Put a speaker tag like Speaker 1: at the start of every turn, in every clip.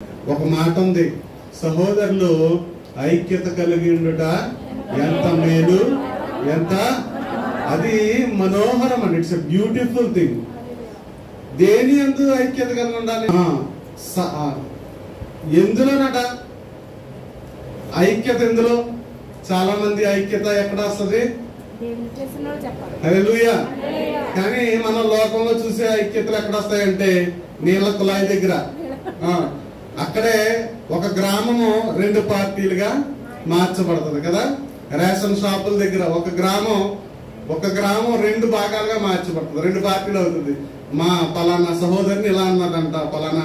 Speaker 1: ఒక మాట ఉంది, సహోదరులు ఐక్యత కలిగి ఉండుట ఎంత మేలు, ఎంత అది మనోహరం అండి. It's a beautiful thing. దేని ఎందు ఐక్యత కలిగి ఉండాలి? ఎందులోనట ఐక్యత? ఎందులో? చాలా మంది ఐక్యత ఎక్కడ వస్తుంది? హల్లెలూయా. కానీ మన లోకంలో చూసే ఐక్యతలు ఎక్కడ వస్తాయంటే నీళ్ళ కుళాయి దగ్గర. అక్కడే ఒక గ్రామము 2 పార్టీలుగా మార్చబడుతుంది కదా. రేషన్ షాపుల దగ్గర ఒక గ్రామం 2 భాగాలుగా మార్చబడుతుంది, 2 పార్టీలు అవుతుంది. మా పలానా సహోదరిని ఇలా అన్నదంట, పలానా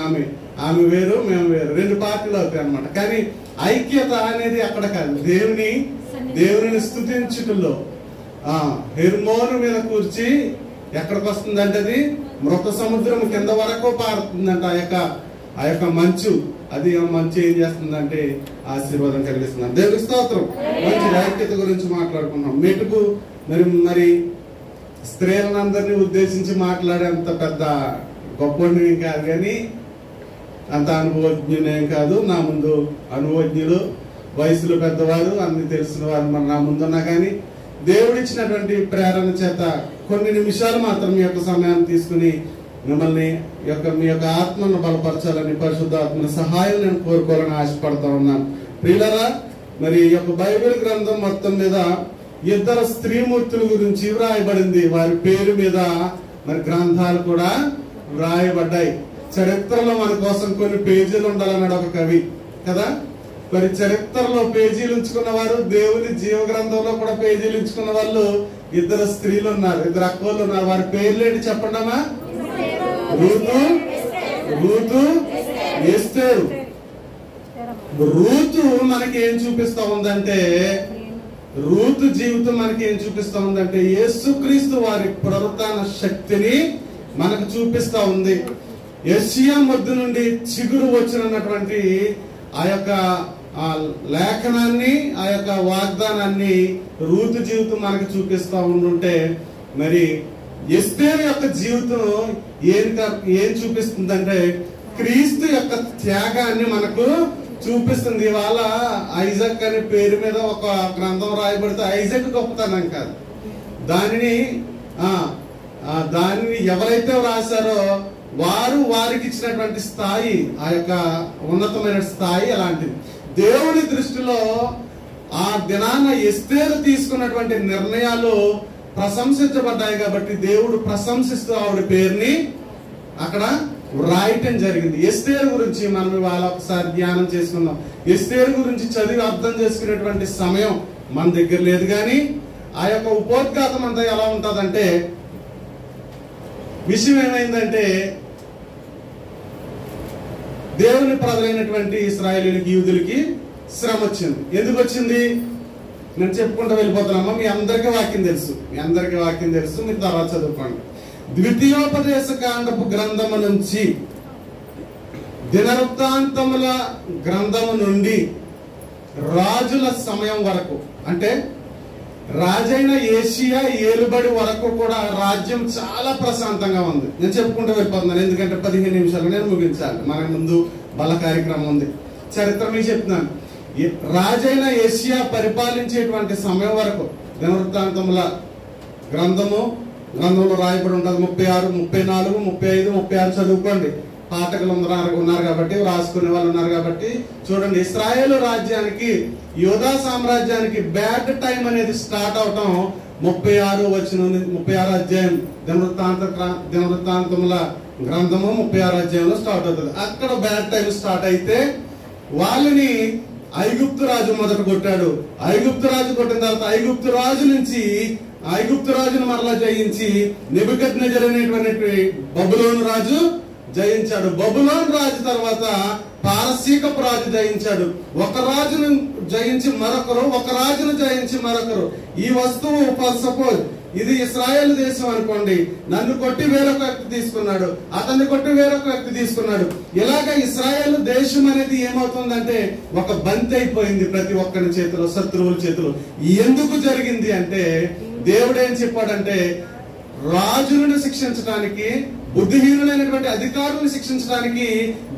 Speaker 1: ఆమె వేరు, మేము వేరు, 2 పార్టీలు అవుతాయి అన్నమాట. కానీ ఐక్యత అనేది అక్కడ కాదు. దేవుని స్తుతించుటలో హెర్మోను మీద కూర్చి ఎక్కడికి వస్తుందంటే అది మృత సముద్రం కింద వరకు పారుతుందంట. ఆ యొక్క మంచు, అది మంచు ఏం చేస్తుందంటే ఆశీర్వాదం కలిగిస్తుంది. దేవుని స్తోత్రం. మంచి ఐక్యత గురించి మాట్లాడుకున్నాం. మెటుకు మరి స్త్రీలను అందరినీ ఉద్దేశించి మాట్లాడేంత పెద్ద గొప్పని కాదు, కానీ అంత అనుభవజ్ఞునేం కాదు. నా ముందు అనుభవజ్ఞులు, వయసులో పెద్దవారు, అన్ని తెలిసిన వారు మన నా ముందున్నా కానీ దేవుడిచ్చినటువంటి ప్రేరణ చేత కొన్ని నిమిషాలు మాత్రం మీ యొక్క సమయాన్ని తీసుకుని మిమ్మల్ని మీ యొక్క ఆత్మను బలపరచాలని, పరిశుద్ధాత్మని సహాయం నేను కోరుకోవాలని ఆశపడతా ఉన్నాను. ప్రియులారా, మరి ఈ యొక్క బైబిల్ గ్రంథం మొత్తం మీద 2 స్త్రీమూర్తుల గురించి వ్రాయబడింది. వారి పేరు మీద మరి గ్రంథాలు కూడా వ్రాయబడ్డాయి. చరిత్రలో మన కోసం కొన్ని పేజీలు ఉండాలన్నాడు ఒక కవి కదా. మరి చరిత్రలో పేజీలు ఉంచుకున్న వారు, దేవుని జీవ గ్రంథంలో కూడా పేజీలు ఉంచుకున్న వాళ్ళు 2 స్త్రీలు ఉన్నారు, 2 అక్కలు ఉన్నారు. వారి పేర్లు ఏంటి చెప్పండమ్మా? రూతు, ఎస్తేరు. రూతు మనకి ఏం చూపిస్తా ఉందంటే, రూతు జీవితం మనకి ఏం చూపిస్తా ఉందంటే యేసుక్రీస్తు వారి పునరుత్థాన శక్తిని మనకు చూపిస్తా ఉంది. యెషయా మొద్దు నుండి చిగురు వచ్చినటువంటి ఆ యొక్క లేఖనాన్ని, ఆ యొక్క వాగ్దానాన్ని రూతు జీవితం మనకు చూపిస్తా ఉండుంటే, మరి ఎస్తేరు యొక్క జీవితం ఏం చూపిస్తుందంటే క్రీస్తు యొక్క త్యాగాన్ని మనకు చూపిస్తుంది. ఇవాళ ఐజాక్ అనే పేరు మీద ఒక గ్రంథం రాయబడితే ఐజాక్ గొప్పతనం కాదు, దానిని ఎవరైతే రాశారో వారికి ఇచ్చినటువంటి స్థాయి, ఆ యొక్క ఉన్నతమైన స్థాయి అలాంటిది. దేవుని దృష్టిలో ఆ దినాన ఎస్తేరు తీసుకున్నటువంటి నిర్ణయాలు ప్రశంసించబడ్డాయి కాబట్టి దేవుడు ప్రశంసిస్తూ ఆవిడ పేరుని అక్కడ రాయటం జరిగింది. ఎస్తేరు గురించి మనం ఇవాళ ఒకసారి ధ్యానం చేసుకుందాం. ఎస్తేరు గురించి చదివి అర్థం చేసుకునేటువంటి సమయం మన దగ్గర లేదు, కానీ ఆ యొక్క ఉపోద్ఘాతం అంతా ఎలా ఉంటుందంటే, విషయం ఏమైందంటే దేవుని ప్రజలైనటువంటి ఇశ్రాయేలీయులకి, యూదులకి శ్రమ వచ్చింది. ఎందుకు వచ్చింది? నేను చెప్పుకుంటూ వెళ్ళిపోతున్నామా. మీ అందరికీ వాక్యం తెలుసు, మీరు తర్వాత చదువుకోండి. ద్వితీయోపదేశ కాండపు గ్రంథము నుంచి, దినవృత్తాంతముల గ్రంథము నుండి రాజుల సమయం వరకు, అంటే రాజైన యోషియా ఏలుబడి వరకు కూడా రాజ్యం చాలా ప్రశాంతంగా ఉంది. నేను చెప్పుకుంటూ వెళ్ళిపోతున్నాను, ఎందుకంటే 15 నిమిషాలు నేను ముగించాలి. మన ముందు బల కార్యక్రమం ఉంది. చరిత్ర మీకు చెప్తున్నాను. రాజైన యోషియా పరిపాలించేటువంటి సమయం వరకు దినవృత్తాంతముల గ్రంథంలో రాయబడి ఉంటుంది. 36, 34, 35, 36 చదువుకోండి. పాఠకులు ఉన్నారు కాబట్టి, రాసుకునే వాళ్ళు ఉన్నారు కాబట్టి చూడండి. ఇశ్రాయేలు రాజ్యానికి, యూదా సామ్రాజ్యానికి బ్యాడ్ టైం అనేది స్టార్ట్ అవటం 36 అధ్యాయం దినవృత్తాంతముల గ్రంథము 36 అధ్యాయంలో స్టార్ట్ అవుతుంది. అక్కడ బ్యాడ్ టైం స్టార్ట్ అయితే వాళ్ళని ఐగుప్తు రాజు మొదట కొట్టాడు. ఐగుప్తు రాజు కొట్టిన తర్వాత ఐగుప్తు రాజును మరలా జయించి నెబుకద్నెజర్ అనేటువంటి బబులోను రాజు జయించాడు. బబులోను రాజు తర్వాత పారసీకపు రాజు జయించాడు. ఒక రాజును జయించి మరొకరు, ఒక రాజును జయించి మరొకరు. ఈ వస్తువు ఫర్ సపోజ్ ఇది ఇశ్రాయేల్ దేశం అనుకోండి, నన్ను కొట్టి వేరొక వ్యక్తి తీసుకున్నాడు, అతన్ని కొట్టి వేరొక వ్యక్తి తీసుకున్నాడు. ఇలాగ ఇశ్రాయేల్ దేశం అనేది ఏమవుతుందంటే ఒక బంతి అయిపోయింది ప్రతి ఒక్కరి చేతిలో, శత్రువుల చేతిలో. ఎందుకు జరిగింది అంటే దేవుడు ఏం చెప్పాడంటే రాజులను శిక్షించడానికి, బుద్ధిహీనులైనటువంటి అధికారులను శిక్షించడానికి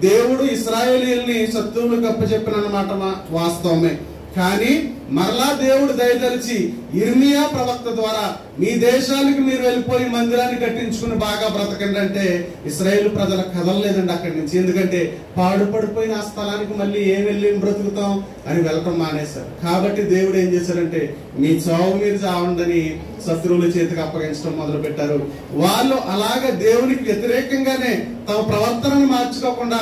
Speaker 1: దేవుడు ఇశ్రాయేలీయుల్ని శత్రువులకు అప్పచెప్పినమాట వాస్తవమే. కానీ మరలా దేవుడు దయతలిచి ఇర్మియా ప్రవక్త ద్వారా మీ దేశాలకు మీరు వెళ్ళిపోయి మందిరాన్ని కట్టించుకుని బాగా బ్రతకండి అంటే ఇశ్రాయేలు ప్రజల కదలలేదండి అక్కడి నుంచి. ఎందుకంటే పాడుపడిపోయిన ఆ స్థలానికి మళ్ళీ ఏం వెళ్ళి బ్రతుకుతాం అని వెళ్ళటం మానేశారు. కాబట్టి దేవుడు ఏం చేశారంటే మీ చావు మీరు చావండని శత్రువుల చేతికి అప్పగించడం మొదలు పెట్టారు. వాళ్ళు అలాగే దేవునికి వ్యతిరేకంగానే తమ ప్రవర్తనను మార్చుకోకుండా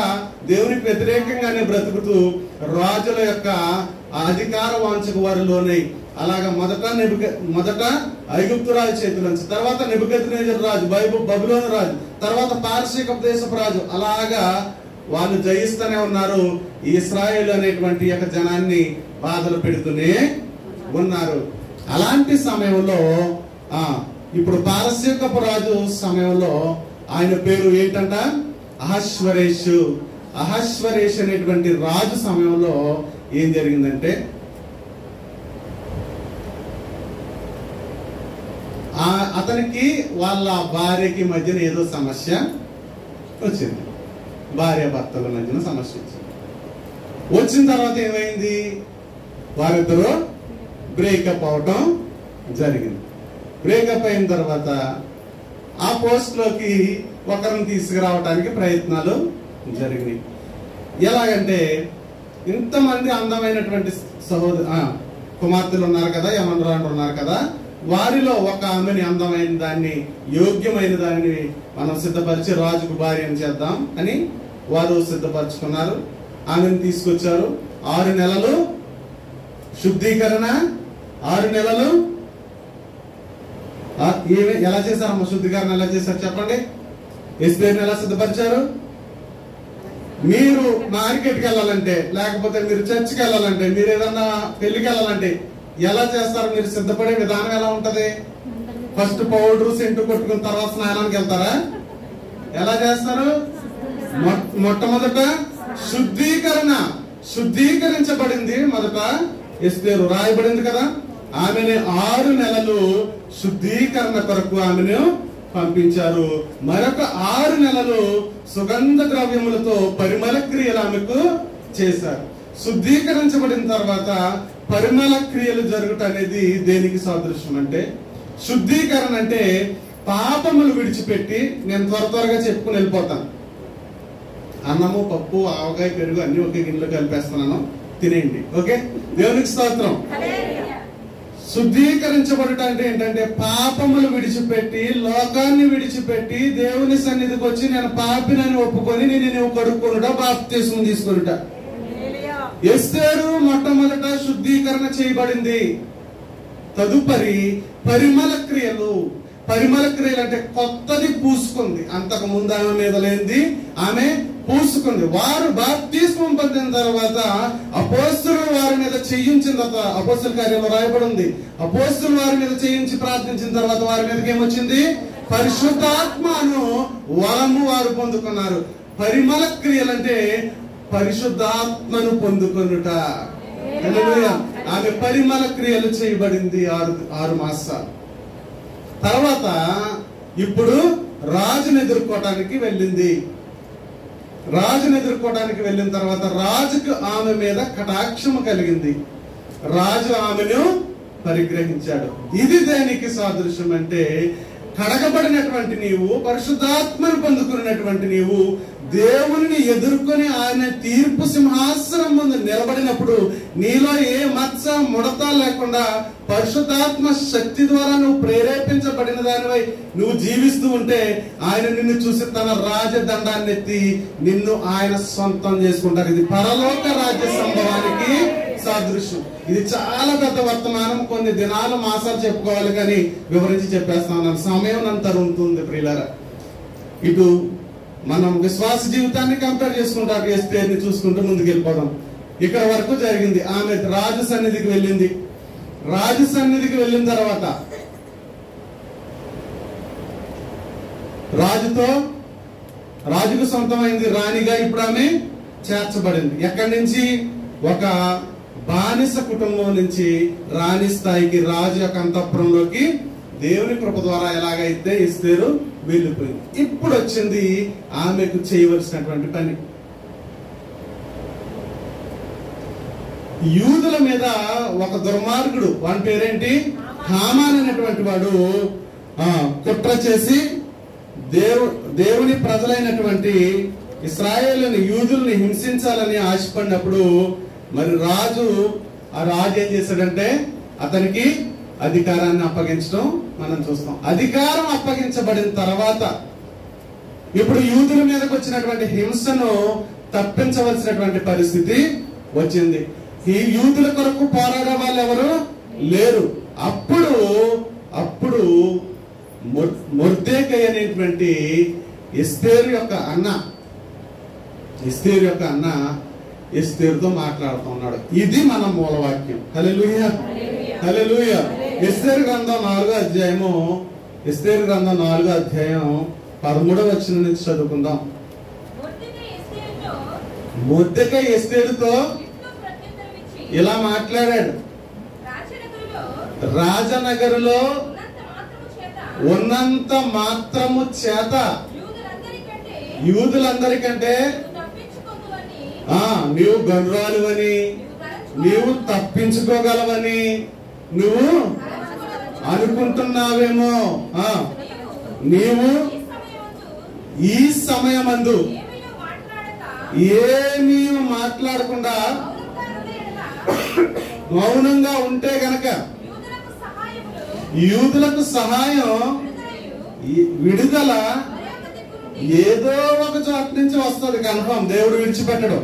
Speaker 1: దేవునికి వ్యతిరేకంగానే బ్రతుకుతూ రాజుల యొక్క అధికార వాంఛకు వారు లోనై అలాగా మొదట ఐగుప్తు రాజు చేతుల నుంచి, తర్వాత నెబుకద్నెజరు రాజు, బబులోను రాజు, తర్వాత పారసీక దేశపు రాజు, అలాగా వాళ్ళు జయిస్తూనే ఉన్నారు. ఈ ఇశ్రాయేలు అనేటువంటి యొక్క జనాన్ని బాధలు పెడుతూనే ఉన్నారు. అలాంటి సమయంలో ఇప్పుడు పారసీకపు రాజు సమయంలో ఆయన పేరు ఏంటంట? అహశ్వరేషు. అహశ్వరేష్ అనేటువంటి రాజు సమయంలో ఏం జరిగిందంటే అతనికి వాళ్ళ భార్యకి మధ్యన ఏదో సమస్య వచ్చింది. భార్య భర్తల మధ్యన సమస్య వచ్చింది. వచ్చిన తర్వాత ఏమైంది? వారిద్దరూ బ్రేకప్ అవటం జరిగింది. బ్రేకప్ అయిన తర్వాత ఆ పోస్ట్ లోకి ఒకరిని తీసుకురావడానికి ప్రయత్నాలు జరిగినాయి. ఎలాగంటే ఇంతమంది అందమైనటువంటి కుమార్తెలు ఉన్నారు కదా, యమనరాండ్రు ఉన్నారు కదా, వారిలో ఒక ఆమెని, అందమైన దాన్ని, యోగ్యమైన దాన్ని మనం సిద్ధపరిచి రాజుకు భార్యను చేద్దాం అని వారు సిద్ధపరచుకున్నారు. ఆమెను తీసుకొచ్చారు. 6 నెలలు శుద్ధీకరణ, 6 నెలలు ఎలా చేశారమ్మా? శుద్ధీకరణ ఎలా చేశారు చెప్పండి? ఎస్పీని ఎలా సిద్ధపరిచారు? మీరు మార్కెట్కి వెళ్ళాలంటే, లేకపోతే మీరు చర్చికి వెళ్ళాలంటే, మీరు ఏదన్నా పెళ్లికి వెళ్ళాలంటే ఎలా చేస్తారు? మీరు సిద్ధపడే విధానం ఎలా ఉంటది? ఫస్ట్ పౌడర్ సెంటు కొట్టుకున్న తర్వాత స్నానానికి వెళ్తారా? ఎలా చేస్తారు? మొట్టమొదట శుద్ధీకరించబడింది. మొదట ఎస్తేరు రాయబడింది కదా, ఆమెను 6 నెలలు శుద్ధీకరణ కొరకు ఆమెను పంపించారు. మరొక 6 నెలలు సుగంధ ద్రవ్యములతో పరిమళ క్రియలు ఆమెకు చేశారు. శుద్ధీకరించబడిన తర్వాత పరిమళ క్రియలు జరుగుట అనేది దేనికి సాదృశ్యం అంటే, శుద్ధీకరణ అంటే పాపములు విడిచిపెట్టి, నేను త్వరగా చెప్పుకుని వెళ్ళిపోతాను. అన్నము, పప్పు, ఆవకాయ, పెరుగు అన్ని ఒకే గిన్నెలో కలిపేస్తున్నాను, తినేయండి. ఓకే, దేవునికి స్తోత్రం. శుద్ధీకరించబడుట అంటే ఏంటంటే పాపములు విడిచిపెట్టి, లోకాన్ని విడిచిపెట్టి దేవుని సన్నిధికి వచ్చి నేను పాపినని ఒప్పుకొని నేను కడుక్కొనుట, బాప్తిస్మం తీసుకొనుట. ఎస్తేరు మొట్టమొదట శుద్ధీకరణ చేయబడింది. తదుపరి పరిమళ క్రియలు అంటే కొత్తది పూసుకుంది. అంతకు ముందు ఆమె మీద లేనిది ఆమె పూసుకుంది. వారు బాప్తిస్మం పొందిన తర్వాత అపోస్తలులు వారి మీద చేయించిన తర్వాత, అపోస్తల కార్యంలో రాయబడి ఉంది, అపోస్తలులు వారి మీద చేయించి ప్రార్థించిన తర్వాత వారి మీదకి ఏమొచ్చింది? పరిశుద్ధాత్మను వరము వారు పొందుకున్నారు. పరిమళ క్రియలంటే పరిశుద్ధాత్మను పొందుకొనుట. ఆమె పరిమళ క్రియలు చేయబడింది 6 మాసాలు. తర్వాత ఇప్పుడు రాజును ఎదుర్కోవటానికి వెళ్ళింది. రాజును ఎదుర్కోవడానికి వెళ్ళిన తర్వాత రాజుకు ఆమె మీద కటాక్షము కలిగింది. రాజు ఆమెను పరిగ్రహించాడు. ఇది దేనికి సాదృశ్యం అంటే, కడగబడినటువంటి నీవు, పరిశుద్ధాత్మను పొందుకున్నటువంటి నీవు దేవుని ఎదుర్కొని ఆయన తీర్పు సింహాసనం ముందు నిలబడినప్పుడు నీలో ఏ మచ్చ ముడత లేకుండా పరిశుద్ధాత్మ శక్తి ద్వారా నువ్వు ప్రేరేపించబడిన దానివై నువ్వు జీవిస్తూ ఉంటే ఆయన నిన్ను చూసి తన రాజదండాన్ని ఎత్తి నిన్ను ఆయన సొంతం చేసుకుంటారు. ఇది పరలోక రాజ్య సంభవానికి సాదృశ్యం. ఇది చాలా పెద్ద వర్తమానం. కొన్ని దినాలు, మాసాలు చెప్పుకోవాలి, కానీ వివరించి చెప్పేస్తా ఉన్నాను, సమయం అంత ఉంటుంది ప్రియులారా. ఇటు మనం విశ్వాస జీవితాన్ని కంపేర్ చేసుకుంటారు, ఎస్తేరుని చూసుకుంటూ ముందుకు వెళ్ళిపోదాం. ఇక్కడ వరకు జరిగింది. ఆమె రాజు సన్నిధికి వెళ్ళింది. రాజు సన్నిధికి వెళ్ళిన తర్వాత రాజుకు సొంతమైంది, రాణిగా ఇప్పుడు ఆమె చేర్చబడింది. ఎక్కడి నుంచి? ఒక బానిస కుటుంబం నుంచి రాణి స్థాయికి, రాజు యొక్క అంతఃపురంలోకి దేవుని కృప ద్వారా ఎలాగైతే ఎస్తేరు వెళ్ళిపోయింది. ఇప్పుడు వచ్చింది ఆమెకు చేయవలసినటువంటి పని. యూదుల మీద ఒక దుర్మార్గుడు, వాని పేరేంటి, హామాన్ అనేటువంటి వాడు కుట్ర చేసి దేవుని ప్రజలైనటువంటి ఇశ్రాయేలుని యూదుల్ని హింసించాలని ఆశపడినప్పుడు మరి ఆ రాజు ఏం చేశాడంటే అతనికి అధికారాన్ని అప్పగించడం మనం చూస్తాం. అధికారం అప్పగించబడిన తర్వాత ఇప్పుడు యూదుల మీదకి వచ్చినటువంటి హింసను తప్పించవలసినటువంటి పరిస్థితి వచ్చింది. ఈ యూదుల కొరకు పోరాడే వాళ్ళు ఎవరు లేరు. అప్పుడు మొర్దెకై అనేటువంటి ఎస్తేరు యొక్క అన్న ఎస్తేరుతో మాట్లాడుతున్నాడు. ఇది మన మూలవాక్యం. హల్లెలూయా, హల్లెలూయా. ఎస్తేరు గ్రంథం 4వ అధ్యాయం 13వ వచనం నుంచి చదువుకుందాం. మొర్దెకై ఎస్తేరుతో ఇలా మాట్లాడాడు. రాజనగరులో ఉన్నంత మాత్రము చేత యూదులందరికంటే నీవు గనురాలువని, నీవు తప్పించుకోగలవని నువ్వు అనుకుంటున్నావేమో. నీవు ఈ సమయమందు ఏమీ మాట్లాడకుండా మౌనంగా ఉంటే గనక యూదులకు సహాయం, విడుదల ఏదో ఒక చోట నుంచి వస్తుంది. కన్ఫర్మ్, దేవుడు విడిచిపెట్టడు,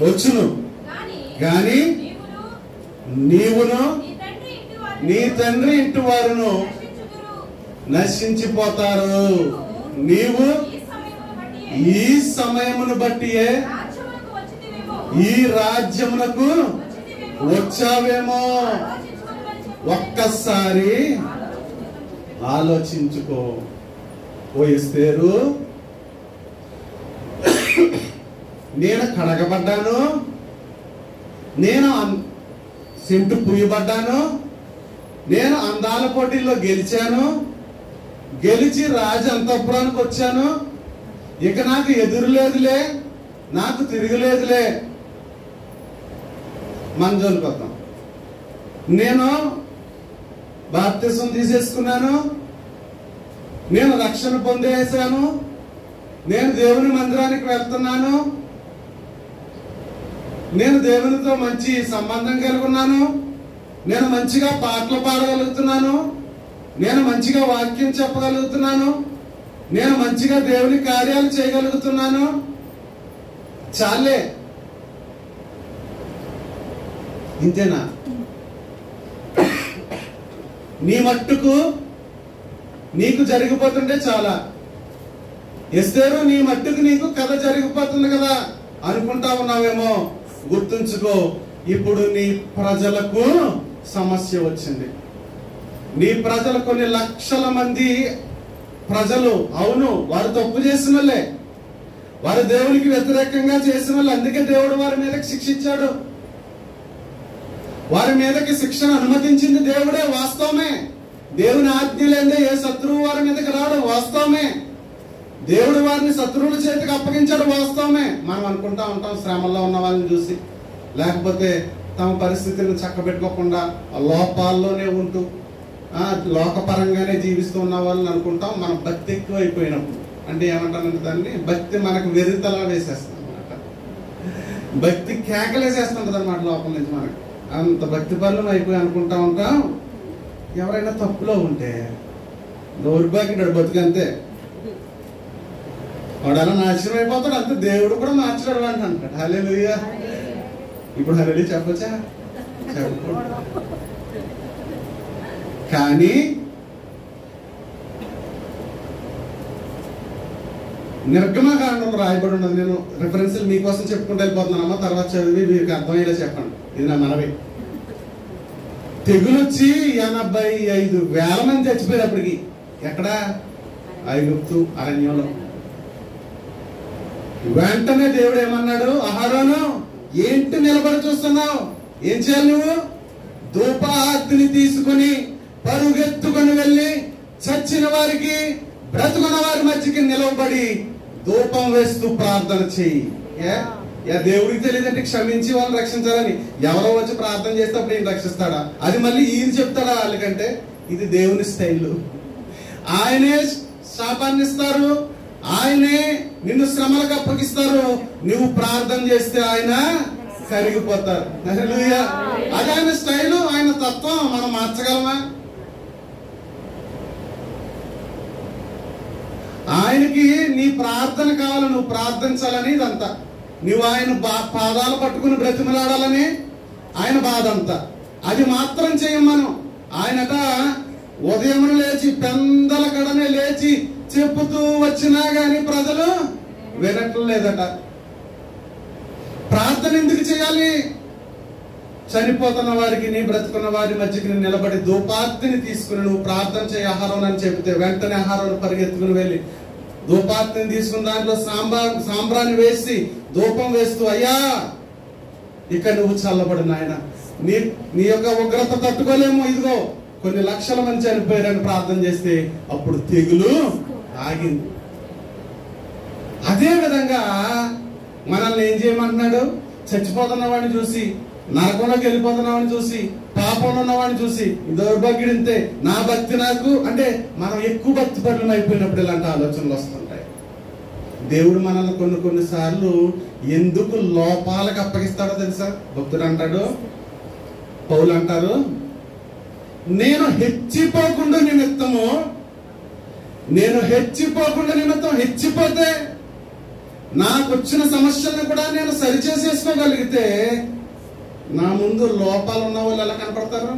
Speaker 1: వచ్చును. గాని నీవును నీ తండ్రి ఇంటి వారును నశించిపోతారు. నీవు ఈ సమయమును బట్టియే ఈ రాజ్యమునకు వచ్చావేమో. ఒక్కసారి ఆలోచించుకో. ఓ ఎస్తేరు, నేను కడగబడ్డాను, నేను సెంటు పూయబడ్డాను, నేను అందాల పోటీల్లో గెలిచాను, గెలిచి రాజు అంతఃపురానికి వచ్చాను. ఇక నాకు ఎదురు లేదులే, నాకు తిరగలేదులే. మంజోలికి వద్దాం. నేను బాప్తిసం తీసేసుకున్నాను, నేను రక్షణ పొందేసాను, నేను దేవుని మందిరానికి వెళ్తున్నాను, నేను దేవునితో మంచి సంబంధం కలిగి ఉన్నాను, నేను మంచిగా పాటలు పాడగలుగుతున్నాను, నేను మంచిగా వాక్యం చెప్పగలుగుతున్నాను, నేను మంచిగా దేవుని కార్యాలు చేయగలుగుతున్నాను. చాలే, ఇంతేనా? నీ మట్టుకు నీకు జరిగిపోతుంటే చాలా. ఎస్తేరు, నీ మట్టుకు నీకు కథ జరిగిపోతుంది కదా అనుకుంటా ఉన్నావేమో. గుర్తుంచుకో, ఇప్పుడు నీ ప్రజలకు సమస్య వచ్చింది. నీ ప్రజలు, కొన్ని లక్షల మంది ప్రజలు, అవును, వారు తప్పు చేసిన వాళ్ళే, వారు దేవునికి వ్యతిరేకంగా చేసిన వాళ్ళు. అందుకే దేవుడు వారి మీదకి శిక్షించాడు. వారి మీదకి శిక్షణ అనుమతించింది దేవుడే, వాస్తవమే. దేవుని ఆజ్ఞ లేదే ఏ శత్రువు వారి మీదకి రాడు, వాస్తవమే. దేవుడు వారిని శత్రువుల చేతికి అప్పగించాడు, వాస్తవమే. మనం అనుకుంటా ఉంటాం శ్రమల్లో ఉన్న వాళ్ళని చూసి, లేకపోతే తమ పరిస్థితిని చక్కబెట్టుకోకుండా లోపాల్లోనే ఉంటూ లోకపరంగానే జీవిస్తూ ఉన్న వాళ్ళని అనుకుంటాం. మనం భక్తి ఎక్కువ అయిపోయినప్పుడు, అంటే ఏమంటానంటే దాన్ని భక్తి మనకు వెరితలా వేసేస్తుంది అనమాట. భక్తి కేకలేసేస్తుంటది అనమాట లోపల నుంచి. మనకి అంత భక్తి పనులు అయిపోయి అనుకుంటా ఉంటాం. ఎవరైనా తప్పులో ఉంటే దౌర్భాగ్యుడు బతుకంతే, వాడు అలా నాశనం అయిపోతాడు. అంతే, దేవుడు కూడా మార్చడాడు అంటాడు. హల్లెలూయా. ఇప్పుడు హల్లెలూయా చెప్పచ్చా? చెప్పకూడదు. కానీ నిర్గమకాండంలో రాయబడి ఉన్నది. నేను రిఫరెన్స్లు మీకోసం చెప్పుకుంటూ వెళ్ళిపోతున్నానమ్మా, తర్వాత చదివి మీకు అర్థమయ్యేలా చెప్పండి. ఇది నా మనవి. తెగులొచ్చి 85,000 మంది చచ్చిపోయినప్పటికీ ఎక్కడ? ఐగుప్తు అరణ్యంలో. వెంటనే దేవుడు ఏమన్నాడు? అహరోను, ఏంటి నిలబడి చూస్తున్నావు? ఏం చేయాలి నువ్వు? ధూపాగ్ని తీసుకుని పరుగెత్తుకొని వెళ్ళి చచ్చిన వారికి బ్రతుకున్న వారి మధ్యకి నిలవబడి ధూపం వేస్తూ ప్రార్థన చెయ్యి. దేవుడికి తెలియదంటే క్షమించి వాళ్ళని రక్షించాలని. ఎవరో వచ్చి ప్రార్థన చేస్తే అప్పుడు ఈయన రక్షిస్తాడా? అది మళ్ళీ ఈయన చెప్తాడా వాళ్ళకంటే? ఇది దేవుని స్టైల్. ఆయనే శాపాన్ని ఇస్తారు, ఆయనే నిన్ను శ్రమలకు అప్పగిస్తారు. నువ్వు ప్రార్థన చేస్తే ఆయన కరిగిపోతారు. హల్లెలూయా. అది ఆయన స్టైలు, ఆయన తత్వం. మనం మార్చగలమా? ఆయనకి నీ ప్రార్థన కావాలి, నువ్వు ప్రార్థించాలని ఇదంతా. నువ్వు ఆయన పాదాలు పట్టుకుని బ్రతిమలాడాలని ఆయన బాధ అంతా. అది మాత్రం చేయం మనం. ఆయనట ఉదయం లేచి పెందల కడనే లేచి చెప్పుతూ వచ్చినా గాని ప్రజలు వినట్లేదట. ప్రార్థన ఎందుకు చేయాలి? చనిపోతున్న వారికి నీ బ్రతుకున్న వారి మధ్యకి నిలబడి ధూపార్తిని తీసుకుని నువ్వు ప్రార్థన చేయి ఆహారం అని చెబితే వెంటనే ఆహారం పరిగెత్తుకుని వెళ్ళి ధూపార్తిని తీసుకుని దాంట్లో సాంబ్రాన్ని వేసి ధూపం వేస్తూ, అయ్యా ఇక నువ్వు చల్లబడు నాయన, నీ యొక్క ఉగ్రత తట్టుకోలేము, ఇదిగో కొన్ని లక్షల మంది చనిపోయారని ప్రార్థన చేస్తే అప్పుడు తెగులు ఆగింది. అదే విధంగా మనల్ని ఏం చేయమంటున్నాడు? చచ్చిపోతున్న వాడిని చూసి, నరకంలోకి వెళ్ళిపోతున్నామని చూసి, పాపంలో ఉన్నవాడిని చూసి దౌర్భాగ్యుడింతే, నా భక్తి నాకు అంటే మనం ఎక్కువ భక్తి పరులు అయిపోయినప్పుడు ఇలాంటి ఆలోచనలు వస్తుంటాయి. దేవుడు మనల్ని కొన్నిసార్లు ఎందుకు లోపాలకు అప్పగిస్తాడో తెలుసా? భక్తుడు అంటాడు, పౌలు అంటారు, నేను హెచ్చిపోకుండా నిమిత్తము, హెచ్చిపోతే నాకు వచ్చిన సమస్యలను కూడా నేను సరిచేసేసుకోగలిగితే నా ముందు లోపాలు ఉన్న వాళ్ళు ఎలా కనపడతారు?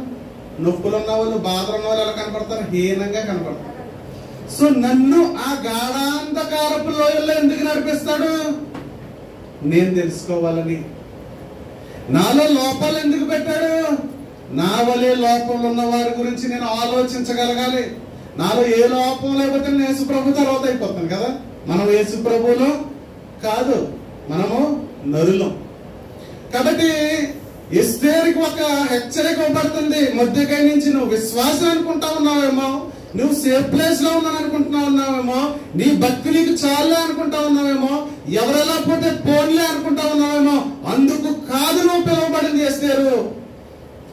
Speaker 1: నొప్పులు ఉన్న వాళ్ళు, బాధలు ఉన్న వాళ్ళు ఎలా కనపడతారు? హీనంగా కనపడతారు. సో నన్ను ఆ గాఢాంధకారపు లోయల్లో ఎందుకు నడిపిస్తాడు? నేను తెలుసుకోవాలని. నాలో లోపాలు ఎందుకు పెట్టాడు? నా వలే లోపంలో ఉన్న వారి గురించి నేను ఆలోచించగలగాలి. నాలో ఏ లోపం లేకపోతే నేను యేసు ప్రభు తర్వాత అయిపోతాను కదా. మనం యేసు ప్రభువులో కాదు, మనము నరులం. కాబట్టి ఎస్తేరుకి ఒక హెచ్చరిక ఇవ్వబడుతుంది. మొర్దెకై నుంచి నువ్వు విశ్వాసం అనుకుంటా ఉన్నావేమో, నువ్వు సేఫ్ ప్లేస్ లో ఉన్నాను అనుకుంటున్నా ఉన్నావేమో, నీ భక్తి నీకు చాలే అనుకుంటా ఉన్నావేమో, ఎవరెలా పోతే పోన్లే అనుకుంటా ఉన్నావేమో. అందుకు కాదు నువ్వు పిలువబడింది ఎస్తేరు.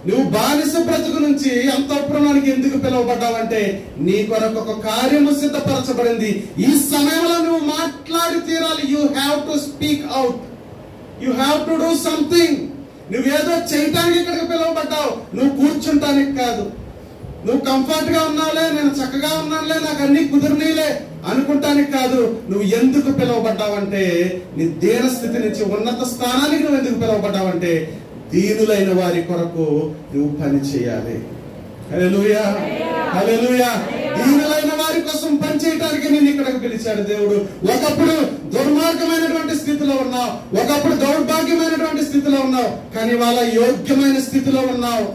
Speaker 1: నువ్వు బానిస బ్రతుకు నుంచి అంతఃపురానికి ఎందుకు పిలువబడ్డావంటే నీ కొరకు ఒక కార్యము సిద్ధపరచబడింది. ఈ సమయంలో నువ్వు మాట్లాడి తీరాలి. You have to speak out, you have to do something. నువ్వేదో చేయటానికి ఇక్కడికి పిలువబడ్డావు, నువ్వు కూర్చుంటానికి కాదు. నువ్వు కంఫర్ట్ గా ఉన్నావులే, నేను చక్కగా ఉన్నానులే, నాకు అన్ని కుదిరినీలే అనుకుంటానికి కాదు. నువ్వు ఎందుకు పిలువబడ్డావంటే నీ దీన స్థితి నుంచి ఉన్నత స్థానానికి నువ్వు ఎందుకు పిలువబడ్డావంటే దీనులైన వారి కొరకు నువ్వు పని చేయాలి. హల్లెలూయా, హల్లెలూయా. దీనులైన వారి కోసం పని చేయడానికి నేను ఇక్కడికి పిలిచాడు దేవుడు. ఒకప్పుడు దుర్మార్గమైనటువంటి స్థితిలో ఉన్నావు, ఒకప్పుడు దౌర్భాగ్యమైనటువంటి స్థితిలో ఉన్నావు, కానీ వాళ్ళ యోగ్యమైన స్థితిలో ఉన్నావు.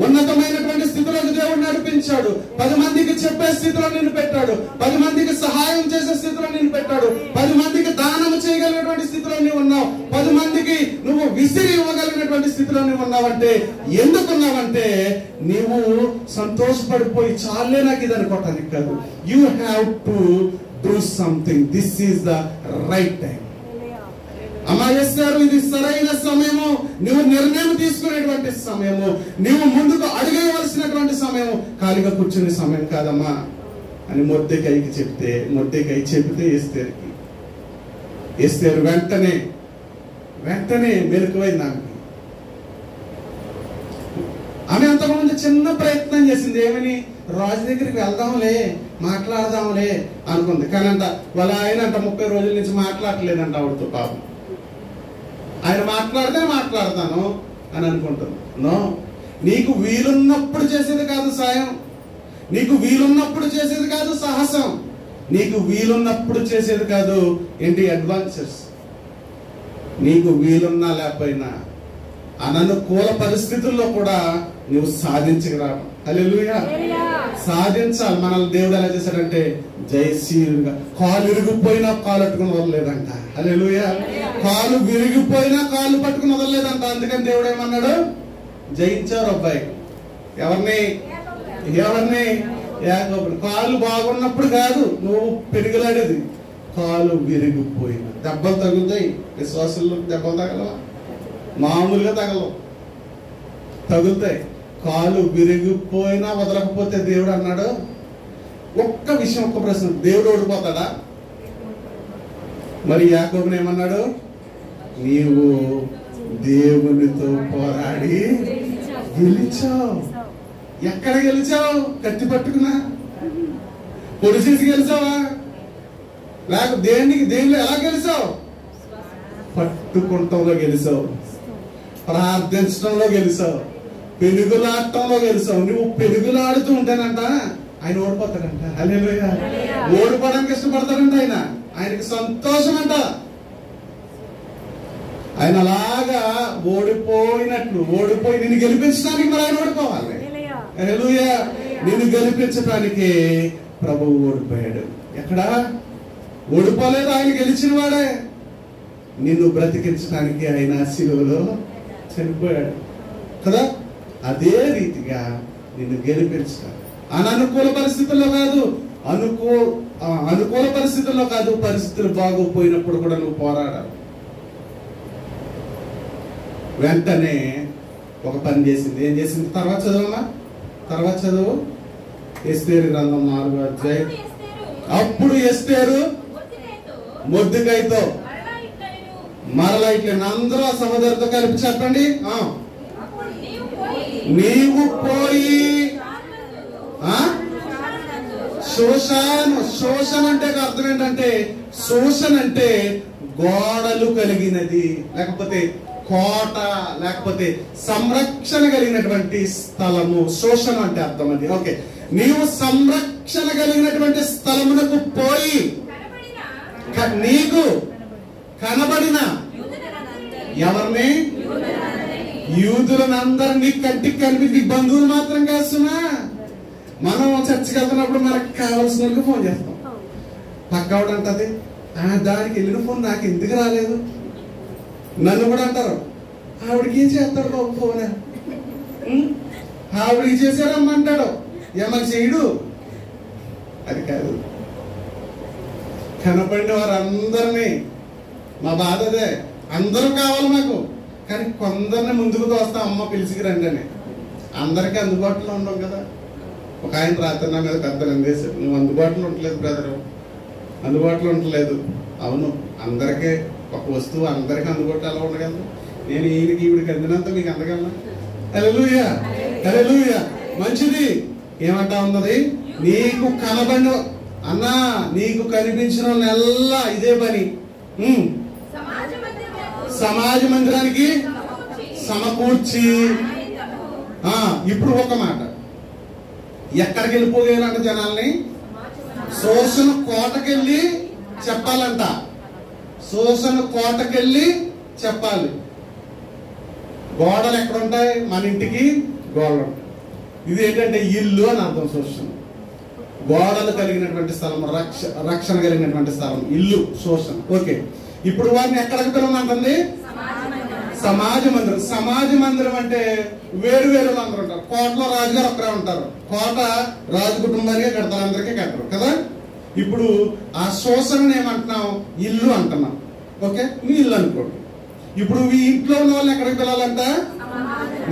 Speaker 1: ఉన్నతమైనటువంటి స్థితిలోకి దేవుడు నడిపించాడు. 10 మందికి చెప్పే స్థితిలో నిన్ను పెట్టాడు, 10 మందికి సహాయం చేసే స్థితిలో నిన్ను పెట్టాడు, 10 మందికి దానం చేయగలిగినటువంటి స్థితిలో నీవు ఉన్నావు, 10 మందికి నువ్వు విసిరి ఇవ్వగలిగినటువంటి స్థితిలో నువ్వు ఉన్నావంటే ఎందుకున్నావంటే నీవు సంతోషపడిపోయి చాలే నాకు ఇది అనుకోవటానికి కాదు. You have to do something. This is the right time. అమ్మా ఎస్తేరు, ఇది సరైన సమయము, నువ్వు నిర్ణయం తీసుకునేటువంటి సమయము, నువ్వు ముందుకు అడుగేయవలసినటువంటి సమయము, ఖాళీగా కూర్చునే సమయం కాదమ్మా అని మొర్దెకైకి చెప్తే ఎస్తేరు వెంటనే మెలకువైంది. ఆమె అంతకుముందు చిన్న ప్రయత్నం చేసింది. ఏమని? రాజు దగ్గరికి వెళ్దాంలే, మాట్లాడదాంలే అనుకుంది. కానంట వాళ్ళ ఆయన 30 రోజుల నుంచి మాట్లాడలేదంట ఆవిడతో. పాపం ఆయన మాట్లాడితే మాట్లాడతాను అని అనుకుంటుంది. నో, నీకు వీలున్నప్పుడు చేసేది కాదు సాయం, నీకు వీలున్నప్పుడు చేసేది కాదు సాహసం, నీకు వీలున్నప్పుడు చేసేది కాదు ఏంటి అడ్వాన్సర్స్. నీకు వీలున్నా లేకపోయినా అననుకూల పరిస్థితుల్లో కూడా నువ్వు సాధించగలవు. హల్లెలూయా. సాధించాలి. మనల్ని దేవుడు ఎలా చేశాడంటే జయశీలుగా, కాలు విరిగిపోయినా కాలు పట్టుకుని వదలలేదంట. హల్లెలూయా. కాలు విరిగిపోయినా కాలు పట్టుకుని వదలలేదంట. అందుకని దేవుడు ఏమన్నాడు? జయించారు అబ్బాయి. ఎవరిని? ఎవరిని? యాకోబుని. కాలు బాగున్నప్పుడు కాదు నువ్వు పెరుగులాడేది, కాలు విరిగిపోయిన. దెబ్బలు తగులుతాయి, విశ్వాసంలో దెబ్బలు తగలవా? మామూలుగా తగలవు, తగులుతాయి. కాలు విరిగిపోయినా వదలకపోతే దేవుడు అన్నాడు. ఒక్క విషయం, ఒక్క ప్రశ్న, దేవుడు ఓడిపోతాడా? మరి యాకోబుని ఏమన్నాడు? నీవు దేవునితో పోరాడి గెలిచావు. ఎక్కడ గెలిచావు? కత్తి పట్టుకున్నా? పొడిచేసి గెలిచావా? లేక దేనిలో ఎలా గెలిచావు? పట్టుకుంటంలో గెలిచావు, ప్రార్థించడంలో గెలిచావు, పెనుగులాడటంలో గెలిచావు. నువ్వు పెనుగులాడుతూ ఉంటానంట ఆయన ఓడిపోతాడంట. హల్లెలూయా. ఓడిపోవడానికి ఇష్టపడతాడంట ఆయన, ఆయనకి సంతోషం అంట. ఆయన అలాగా ఓడిపోయినట్లు, ఓడిపోయి నిన్ను గెలిపించడానికి మరి ఆయన ఓడిపోవాలి. హల్లెలూయా. నిన్ను గెలిపించడానికి ప్రభువు ఓడిపోయాడు. ఎక్కడ ఓడిపోలేదు, ఆయన గెలిచిన వాడే. నిన్ను బ్రతికించడానికి ఆయన శిలువలో చనిపోయాడు కదా. అదే రీతిగా నిన్ను గెలిపించాలి. అననుకూల పరిస్థితుల్లో కాదు, అనుకూల పరిస్థితుల్లో కాదు, పరిస్థితులు బాగోపోయినప్పుడు కూడా నువ్వు పోరాడాలి. వెంటనే ఒక పని చేసింది. ఏం చేసింది? తర్వాత చదవమా, తర్వాత చదువు. ఎస్తేరు గ్రంథం 4వ అధ్యాయం. అప్పుడు ఎస్తేరు మొర్దెకైతో మరలా ఇట్లా అందరూ ఆ సహోదరుతో కలిపి చెప్పండి. నీవు పోయి శోషణ అంటే అర్థం ఏంటంటే, శోషణ అంటే గోడలు కలిగినది, లేకపోతే కోట, లేకపోతే సంరక్షణ కలిగినటువంటి స్థలము. శోషణ అంటే అర్థం అది. ఓకే, నీవు సంరక్షణ కలిగినటువంటి స్థలమునకు పోయి నీకు కనబడిన ఎవరిని? యూదులనందరినీ కంటికి కనిపించి బంధువులు మాత్రం కాస్తున్నా. మనం చర్చికి వెళ్తున్నప్పుడు మనకు కావాల్సిన వాళ్ళకి ఫోన్ చేస్తాం. పక్కవాడంటది, దానికి వెళ్ళిన ఫోన్ నాకు ఎందుకు రాలేదు. నన్ను కూడా అంటారు, ఆవిడకి ఏం చేస్తాడు బాబు ఫోన్, ఆవిడికి చేశారమ్మంటాడు, ఏమని చేయడు. అది కాదు, కనపడిన వారందరినీ, మా బాధ అదే, అందరూ కావాలి మాకు, కానీ కొందరిని ముందుకు తోస్తాం, అమ్మ పిలిచికి రండి అని. అందరికీ అందుబాటులో ఉండవు కదా. ఒక ఆయన రాత్రి నా మీద పెద్ద రంగేశారు, నువ్వు అందుబాటులో ఉండలేదు బ్రదరు, అందుబాటులో ఉండలేదు. అవును, అందరికీ ఒక వస్తువు అందరికీ అందుబాటులో ఎలా ఉండగలదు? నేను ఈవిడికి అందినంత మీకు అందగలనా? హల్లెలూయా, హల్లెలూయా. మంచిది. ఏమంటా ఉన్నది? నీకు కనబడిన అన్నా, నీకు కనిపించిన నెల్లా ఇదే పని, సమాజ మందిరానికి సమకూర్చి. ఇప్పుడు ఒక మాట, ఎక్కడికి వెళ్ళిపోయాలంట జనాల్ని? శోషణ కోటకెళ్ళి చెప్పాలంట. శోషణ కోటకెళ్ళి చెప్పాలి. గోడలు ఎక్కడుంటాయి? మన ఇంటికి గోడలు ఉంటాయి. ఇది ఏంటంటే ఇల్లు అని అర్థం. శోషణ గోడలు కలిగినటువంటి స్థలం, రక్షణ కలిగినటువంటి స్థలం, ఇల్లు శోషణ. ఓకే, ఇప్పుడు వారిని ఎక్కడికి పిలవమంటుంది? సమాజ మందిరం. సమాజ మందిరం అంటే వేరు వేరు అందరూ ఉంటారు. కోటలో రాజుగారు ఒక్కరే ఉంటారు. కోట రాజు కుటుంబానికే కడతారు, అందరికీ కట్టరు కదా. ఇప్పుడు ఆ శోషణను ఏమంటున్నాం? ఇల్లు అంటున్నాం. ఓకే, మీ ఇల్లు అనుకోండి. ఇప్పుడు ఈ ఇంట్లో ఉన్న వాళ్ళని ఎక్కడికి పిలవాలంట?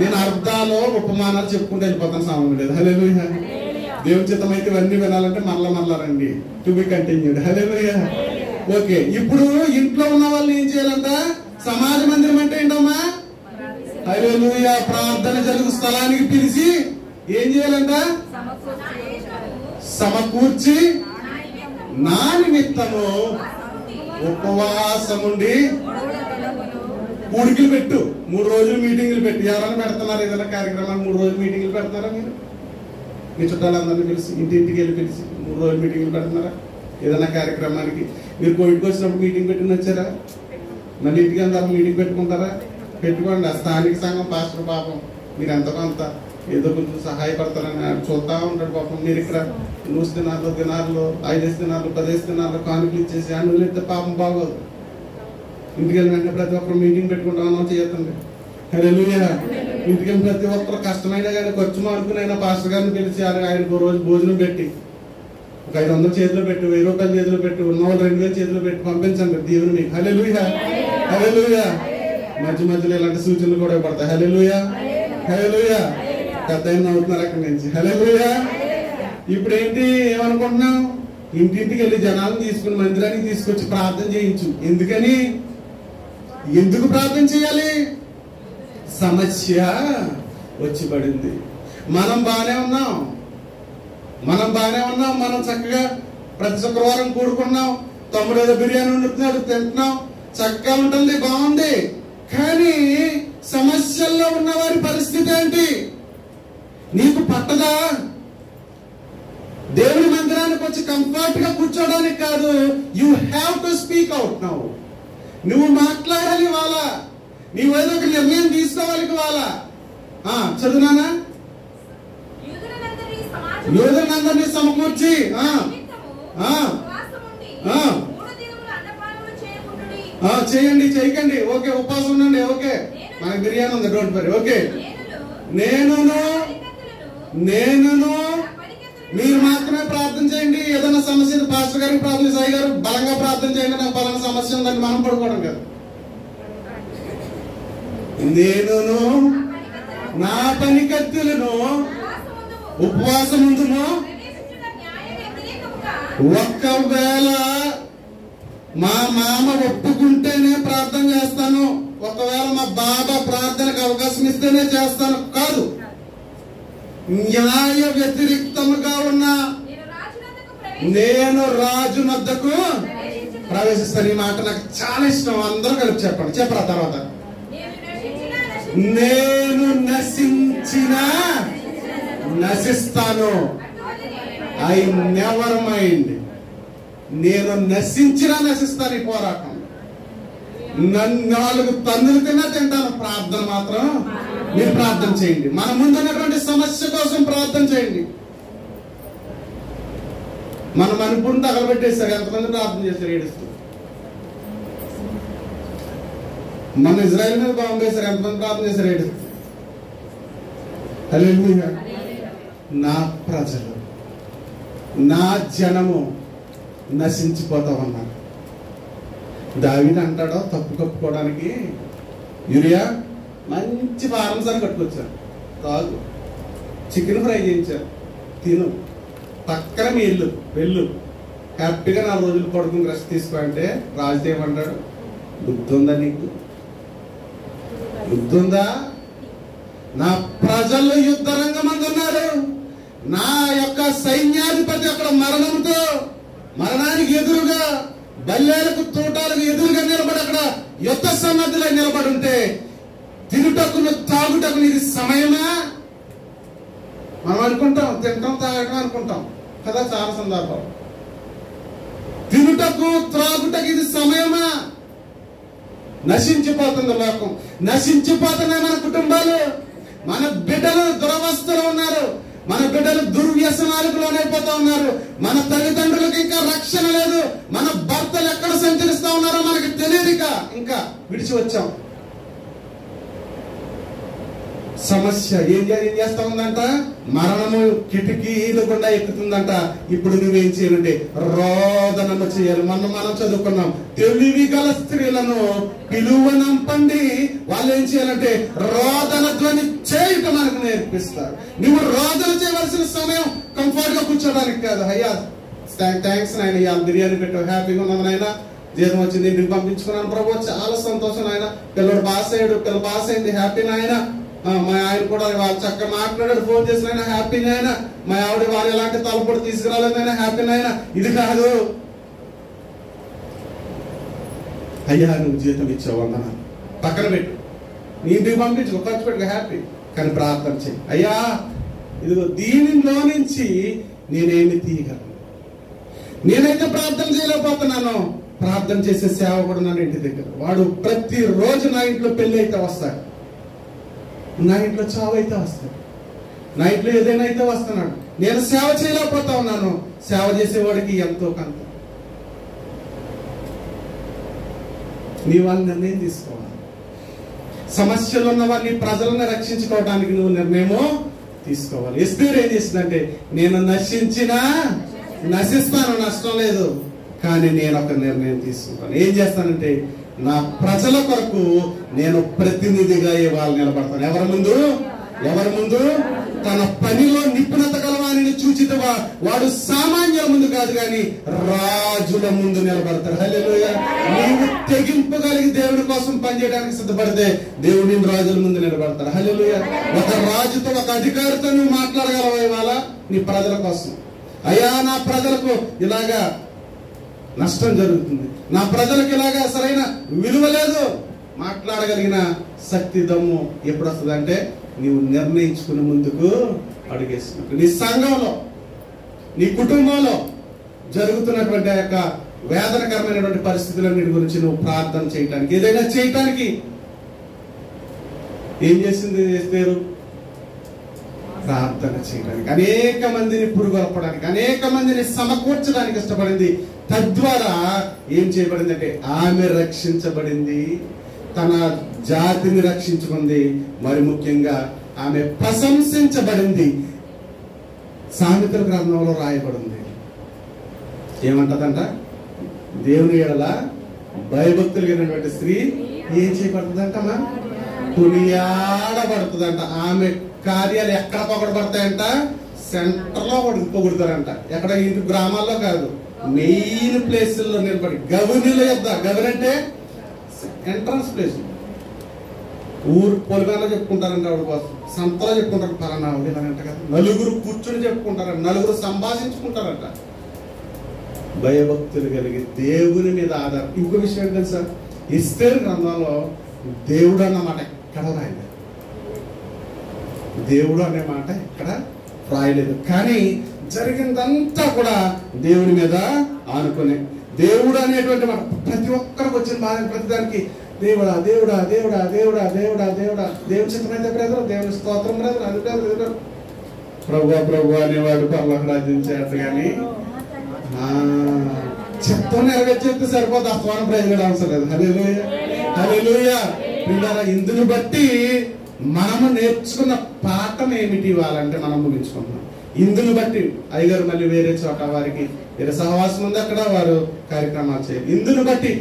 Speaker 1: నేను అర్థాలు ఉపమానాలు చెప్పుకుంటూ వెళ్ళిపోతాను, సమయం లేదు. హల్లెలూయా. దేవుని చిత్తం అయితే ఇవన్నీ వినాలంటే మరలా రండి. To be continued. Hallelujah. Okay, ఇప్పుడు ఇంట్లో ఉన్న వాళ్ళని ఏం చేయాలంట? సమాజ మందిరం అంటే ఏంటమ్మా? హల్లెలూయా. ప్రార్థన జరుగు స్థలానికి పిలిచి ఏం చేయాలంట? సమకూర్చి నా నిమిత్తము ఉపవాసముండి ఉడికిలు పెట్టు. 3 రోజులు మీటింగులు పెట్టు. ఎవరైనా పెడుతున్నారు ఏదైనా కార్యక్రమాలు? 3 రోజులు మీటింగులు పెడుతున్నారా? మీరు మీ చుట్టాలందరినీ పిలిచి ఇంటింటికి వెళ్ళి పిలిచి 3 రోజులు మీటింగులు పెడుతున్నారా? ఏదైనా కార్యక్రమానికి మీరు కోవిడ్కి వచ్చినప్పుడు మీటింగ్ పెట్టుకుని వచ్చారా? మళ్ళీ ఇంటికి అందరూ మీటింగ్ పెట్టుకుంటారా? పెట్టుకోండి. ఆ స్థానిక సంఘం పాస్టర్ పాపం మీరు ఎంత కొంత ఏదో కొంచెం సహాయపడతారని చూస్తా ఉంటాడు పాపం. మీరు ఇక్కడ 100 దినాలు 5 దినాలు 10 దినాలు కానుకలు ఇచ్చేసి అన్నులు ఇస్తే పాపం బాగోదు. ఇంటికి వెళ్ళిన ప్రతి ఒక్కరు మీటింగ్ పెట్టుకుంటామన్నా చేయొద్దండి. హల్లెలూయా. ఇంటికి ప్రతి ఒక్కరు కష్టమైనా కానీ ఖర్చు మానుకునైనా పాస్టర్ గారిని పిలిచి ఆయనకు రోజు భోజనం పెట్టి ఒక 500 చేతిలో పెట్టి 1000 రూపాయలు చేతిలో పెట్టి ఉన్న వాళ్ళు 2000 చేతిలో పెట్టి పంపించండి దేవుని మీకు. హల్లెలూయా హల్లెలూయా. మధ్య మధ్యలో ఇలాంటి సూచనలు కూడా పడతాయి. హల్లెలూయా హల్లెలూయా. పెద్ద అవుతున్నారు అక్కడి నుంచి. హల్లెలూయా. ఇప్పుడు ఏంటి ఏమనుకుంటున్నాం? ఇంటింటికి వెళ్ళి జనాలను తీసుకుని మందిరానికి తీసుకొచ్చి ప్రార్థన చేయించు. ఎందుకు ప్రార్థన చేయాలి? సమస్య వచ్చి పడింది. మనం బాగానే ఉన్నాం. మనం చక్కగా ప్రతి శుక్రవారం కూడుకున్నాం. తమ్ముడు ఏదో బిర్యానీ వండుతున్నాడు, తింటున్నాం, చక్కగా ఉంటుంది, బాగుంది. కానీ సమస్యల్లో ఉన్న వారి పరిస్థితి ఏంటి? నీకు పట్టదా? దేవుని మందిరానికి వచ్చి కంఫర్ట్ గా కూర్చోడానికి కాదు, you have to speak out now. నువ్వు మాట్లాడాలి వాళ్ళ, నీవు ఏదో ఒక నిర్ణయం తీసుకోవాలి వాళ్ళ. చదువునానా? యూదులందరినీ సమకూర్చి చేయండి, చేయకండి. ఓకే, ఉపవాసం ఉండండి. ఓకే, మనకి బిర్యానీ ఉంది, డోంట్ వరీ. ఓకే, నేనును మీరు మాత్రమే ప్రార్థన చేయండి. ఏదైనా సమస్య పాస్టర్ గారికి ప్రార్థన, సాయి గారు బలంగా ప్రార్థన చేయండి, నాకు బలంగా సమస్య ఉందని మనం పడుకోవడం కాదు. నేనును నా పనికత్తులను ఉపవాసముందును. ఒక్కవేళ మా మామ ఒప్పుకుంటేనే ప్రార్థన చేస్తాను, ఒకవేళ మా బాబా ప్రార్థనకు అవకాశం ఇస్తేనే చేస్తాను కాదు. న్యాయ వ్యతిరేక్తముగా ఉన్నా నేను రాజు వద్దకు ప్రవేశిస్తాను. ఈ మాట నాకు చాలా ఇష్టం. అందరూ కలిపి చెప్పండి. చెప్పరా తర్వాత? నేను నశిస్తాను. I never mind. నేను నశిస్తాను ఈ పోరాటం. నన్ను 4 తన్నులు తింటాను. ప్రార్థన మాత్రం మీరు ప్రార్థన చేయండి. మన ముందున్నటువంటి సమస్య కోసం ప్రార్థన చేయండి. మన మనుపుని తగలబెట్టేశారు. ఎంతమంది ప్రార్థన చేశారు ఏడుస్తూ? మన ఇజ్రాయెల్ మీద బాంబు వేశారు. ఎంతమంది ప్రార్థన చేశారు ఏడుస్తూ? హల్లెలూయా. నా ప్రజలు, నా జనము నశించిపోతా ఉన్నారు. దావీదు అంటాడో తప్పు కప్పుకోవడానికి యూరియా మంచి పారంసారి కట్టుకొచ్చారు, తాగు, చికెన్ ఫ్రై చేయించారు, తిను, పక్కన మీ ఇల్లు వెళ్ళు, హ్యాపీగా 4 రోజులు పడుకుని రెస్ట్ తీసుకో అంటే రాజుదేవ్ అంటాడు, బుద్ధుందా నీకు? బుద్ధుందా? నా ప్రజలు యుద్ధ రంగమందు ఉన్నారు. నా యొక్క సైన్యాధిపతి అక్కడ మరణానికి ఎదురుగా, బల్లేలకు తోటాలకు ఎదురుగా నిలబడి అక్కడ యుద్ధ సన్నద్ధిలో నిలబడి ఉంటే తినుటకును తాగుటకును ఇది సమయమా? మనం అనుకుంటాం తింటాం తాగటం అనుకుంటాం కదా, చాలా సందర్భాలు. తినుటకు త్రాగుటకు ఇది సమయమా? నశించిపోతుంది లోకం, నశించిపోతున్నాయి మన కుటుంబాలు. మన బిడ్డలు దురవస్థలో ఉన్నారు, మన బిడ్డలు దుర్వ్యసనాలకు లోనైపోతా ఉన్నారు. మన తల్లిదండ్రులకు ఇంకా రక్షణ లేదు. మన భర్తలు ఎక్కడ సంచరిస్తా ఉన్నారో మనకి తెలియదు. ఇంకా విడిచి వచ్చాం. సమస్య ఏం చేస్తా ఉందంట? మరణము కిటికీలు గుండా ఎక్కుతుందంట. ఇప్పుడు నువ్వేం చేయాలంటే రోదనము చేయాలి. మనం చదువుకున్నాం, తెలివి గల స్త్రీలను పిలువనంపండి. వాళ్ళు ఏం చేయాలంటే రోదన ధ్వని చేయట మనకు నేర్పిస్తారు. నువ్వు రోదన చేయవలసిన సమయం కంఫర్ట్ గా కూర్చోడానికి కాదు. అయ్యా థ్యాంక్స్ నాయన, ఇవాళ బిర్యానీ పెట్టావు, హ్యాపీగా ఉన్నది నాయన, జీతం వచ్చింది, ఇంటికి పంపించుకున్నాను ప్రభు, చాలా సంతోషం నాయన, పిల్లడు పాస్ అయ్యాడు, పిల్ల పాస్ అయింది, హ్యాపీ నాయన. మా ఆయన కూడా వాళ్ళు చక్కగా మాట్లాడాడు, ఫోన్ చేసిన హ్యాపీ నాయన. మా ఆవిడ వారు ఎలాంటి తలపొడి తీసుకురాలేదైనా హ్యాపీ నాయన. ఇది కాదు. అయ్యా నువ్వు జీతం ఇచ్చావు అన్నా, పక్కన పెట్టు, నీ ఇంటికి పంపించు, ఖర్చు పెట్టుకో, హ్యాపీ. కానీ ప్రార్థన చెయ్యి. అయ్యా ఇదిగో దీనిలో నుంచి నేనేమి తీయగలను? నేనైతే ప్రార్థన చేయలేకపోతున్నాను. ప్రార్థన చేసే సేవ కూడా నన్ను ఇంటి దగ్గర, వాడు ప్రతిరోజు నా ఇంట్లో పెళ్లి అయితే వస్తాడు, నా ఇంట్లో చావు అయితే వస్తాడు, నా ఇంట్లో ఏదైనా అయితే వస్తున్నాడు. నేను సేవ చేయలేకపోతా ఉన్నాను. సేవ చేసేవాడికి ఎంతో కొంత నీ వాళ్ళు నిర్ణయం తీసుకోవాలి. సమస్యలు ఉన్న వారిని ప్రజలను రక్షించుకోవడానికి నువ్వు నిర్ణయము తీసుకోవాలి. ఎస్తేరు ఏం చేసిందంటే, నేను నశించినా నశిస్తాను, నష్టం లేదు, కానీ నేను ఒక నిర్ణయం తీసుకుంటాను. ఏం చేస్తానంటే, నా ప్రజల కొరకు నేను ప్రతినిధిగా ఇవాళ నిలబడతాను. ఎవరి ముందు తన పనిలో నిపుణత గలవాణిని చూచితవా వాడు సామాన్యుల ముందు కాదు కానీ రాజుల ముందు నిలబడతాడు. హల్లెలూయా. నీవు తెగింపు కలిగి దేవుడి కోసం పనిచేయడానికి సిద్ధపడితే దేవుని రాజుల ముందు నిలబడతాడు. హల్లెలూయా. ఒక రాజుతో, ఒక అధికారితో నువ్వు మాట్లాడగలవా ఇవాళ నీ ప్రజల కోసం? అయ్యా, నా ప్రజలకు ఇలాగా నష్టం జరుగుతుంది, నా ప్రజలకు ఇలాగా సరైన విలువ లేదు, మాట్లాడగలిగిన శక్తి దమ్ము ఎప్పుడు వస్తుంది అంటే, నీవు నిర్ణయించుకుని ముందుకు అడుగేస్తున్నట్టు. నీ సంఘంలో, నీ కుటుంబంలో జరుగుతున్నటువంటి ఆ యొక్క వేదనకరమైనటువంటి పరిస్థితులన్నిటి గురించి నువ్వు ప్రార్థన చేయటానికి, ఏదైనా చేయటానికి ఏం చేసింది ఎస్తేరు? ప్రార్థన చేయడానికి, అనేక మందిని పురుగొల్పడానికి, అనేక మందిని సమకూర్చడానికి ఇష్టపడింది. తద్వారా ఏం చేయబడింది అంటే, ఆమె రక్షించబడింది, తన జాతిని రక్షించుకుంది, మరి ముఖ్యంగా ఆమె ప్రశంసించబడింది. సామెతల గ్రంథంలో రాయబడింది. ఏమంటదంట? దేవుని ఎడల భయభక్తులు కలిగినటువంటి స్త్రీ ఏం చేయబడుతుందంటమ్మా? కొనియాడబడుతుందంట. ఆమె కార్యాలు ఎక్కడ పొగడబడతాయంట? సెంటర్ లో పొగుడతారంట. ఎక్కడ? ఇంటి గ్రామాల్లో కాదు, మెయిన్ ప్లేసుల్లో నిలబడి, గవర్నీల యొద్ద. గవర్న అంటే ఎంట్రన్స్ ప్లేస్. ఊరు పొలిమేరలో చెప్పుకుంటారంట, ఆవిడ కోసం సంతలో చెప్పుకుంటారు, పలానా ఇలాగంట కదా. నలుగురు కూర్చొని చెప్పుకుంటారంట, నలుగురు సంభాషించుకుంటారంట. భయభక్తులు కలిగి దేవుని మీద ఆధారం. ఇంకో విషయం ఏంటి తెలుసా? ఎస్తేరు గ్రంథంలో దేవుడు అన్న మాట ఎక్కడ రాయలేదు. దేవుడు అనే మాట ఎక్కడ రాయలేదు. కానీ జరిగిందంతా కూడా దేవుని మీద ఆనుకునే. దేవుడు అనేటువంటి మాట ప్రతి ఒక్కరికి వచ్చిన బాధ, ప్రతిదానికి దేవుడా దేవుడా దేవుడా దేవుడా దేవుడా దేవుడా. దేవుని చిత్తమైతే బ్రదర్, దేవుని స్తోత్రం బ్రదర్, అది బ్రదర్. ప్రభువా ప్రభువా అనేవాడు పరలోక రాజ్యం చేత కానీ చిత్తం నెరవేర్చేస్తే సరిపోతే ఆ స్వామి ప్రయోజనం అవసరం లేదు. హల్లెలూయా, హల్లెలూయా. ఇందుని బట్టి మనము నేర్చుకున్న పాఠం ఏమిటి ఇవ్వాలంటే మనం ముగించుకుంటున్నాం. ఇందుని బట్టి అయ్యగారు మళ్ళీ వేరే చోట వారికి వేరే సహవాసం ఉంది, అక్కడ వారు కార్యక్రమాలు చేయాలి. ఇందుని బట్టి,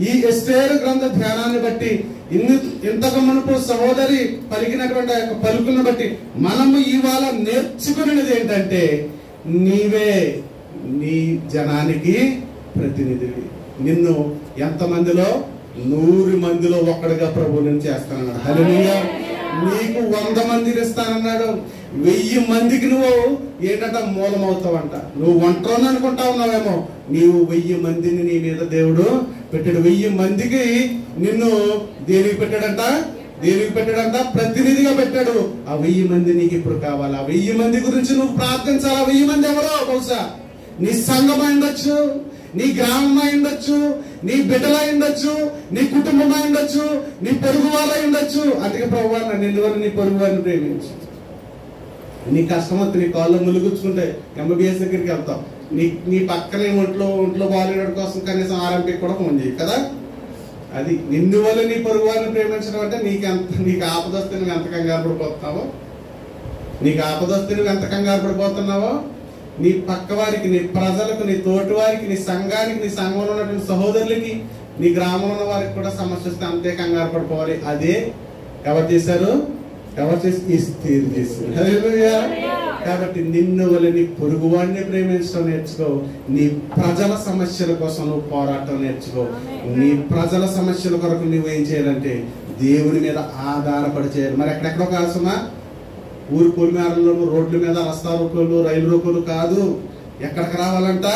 Speaker 1: ఈ ఎస్తేరు గ్రంథ ధ్యానాన్ని బట్టి, ఇంతకు మునుపు సహోదరి పలికినటువంటి ఆ యొక్క పలుకులను బట్టి మనము ఇవాళ నేర్చుకునేది ఏంటంటే, నీవే నీ జనానికి ప్రతినిధివి. నిన్ను ఎంతమందిలో? 100 మందిలో ఒక్కడిగా ప్రభు నేను చేస్తానన్నాడు. హల్లెలూయా. నీకు 100 మందిని ఇస్తానన్నాడు. 1000 మందికి నువ్వు ఏంటంట? మూలమవుతావంట. నువ్వు ఒంటరిని అనుకుంటా ఉన్నావేమో, నీవు 1000 మందిని నీ మీద దేవుడు పెట్టాడు. 1000 మందికి నిన్ను దేనికి పెట్టాడంట? ప్రతినిధిగా పెట్టాడు. ఆ 1000 మంది నీకు ఇప్పుడు కావాలి. ఆ 1000 మంది గురించి నువ్వు ప్రార్థించాలి. ఆ 1000 మంది ఎవరో? బహుశా నీ సంఘం ఉండొచ్చు, నీ గ్రామం ఉండొచ్చు, నీ బిడ్డల ఉండొచ్చు, నీ కుటుంబం ఉండొచ్చు, నీ పొరుగు వాళ్ళ ఉండొచ్చు. అందుకే ప్రభువా నిన్ను నీ పొరుగు వారిని ప్రేమించు. నీ కష్టం వస్తే నీ కాళ్ళు ములుగుచ్చుకుంటే ఎంబీబీఎస్ దగ్గరికి వెళ్తాం. నీ పక్కనే ఒంట్లో బాగాలేడు కోసం కనీసం ఆర్ఎంపీకి కూడా ఫోన్ చేయి కదా. అది నిన్ను వల్ల నీ పొరుగు వారిని ప్రేమించడం అంటే నీకు ఆపదొస్తే నువ్వు ఎంత కంగారు పడిపోతున్నావో, నీ పక్క వారికి, నీ ప్రజలకు, నీ తోటి వారికి, నీ సంఘానికి, నీ సంఘంలో ఉన్నటువంటి సహోదరులకి, నీ గ్రామంలో ఉన్న వారికి కూడా సమస్య వస్తే అంతే కంగారు పడిపోవాలి. అదే ఎవరు చేశారు? ఎస్తేరు చేశారు. హల్లెలూయా. కాబట్టి నిన్ను వల్ల నీ పొరుగువాడిని ప్రేమించడం నేర్చుకో. నీ ప్రజల సమస్యల కోసం నువ్వు పోరాటం నేర్చుకో. నీ ప్రజల సమస్యల కొరకు నువ్వు ఏం చేయాలంటే దేవుని మీద ఆధారపడి చేయాలి. మరి ఎక్కడెక్కడో కాల్సమా? ఊరు పొలిమేరల్లోనూ, రోడ్ల మీద, రస్తా రోకోలు, రైలు రోకోలు కాదు. ఎక్కడికి రావాలంట?